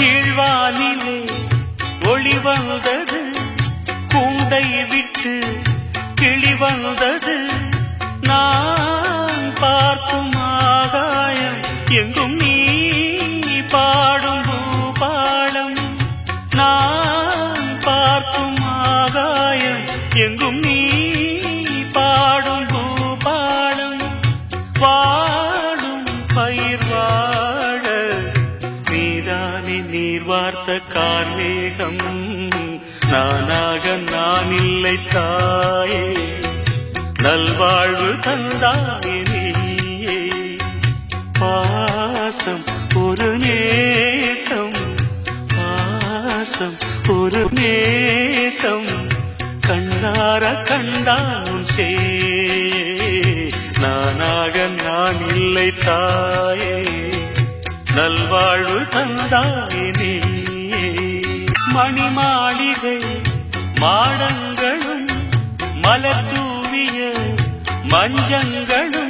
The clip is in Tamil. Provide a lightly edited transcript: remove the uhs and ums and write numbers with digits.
கீழ்வானிலே ஒளி வந்தது, கூண்டை விட்டு கிளி வந்தது. நான் பார்க்கும் ஆகாயம் எங்கும் நீ பாடும் பூபாலம். நான் பார்க்கும் ஆகாயம் எங்கும் நீ பாடும் பூபாலம். வாடும் பயிர் வாழ நீதானே நீர் வார்த்த கார்மேகம். நானாக நான் இல்லை தாயே, நல்வாழ்வு தந்தாயே நீயே. பாசம் ஒரு நேசம், பாசம் ஒரு நேசம், கண்ணார கண்டான் சே. நானாக நான் இல்லை தாயே, நல்வாழ்வு தந்தாயே நீயே. மணிமாளிகை மாடங்களும் மலர் தூவிய மஞ்சங்களும்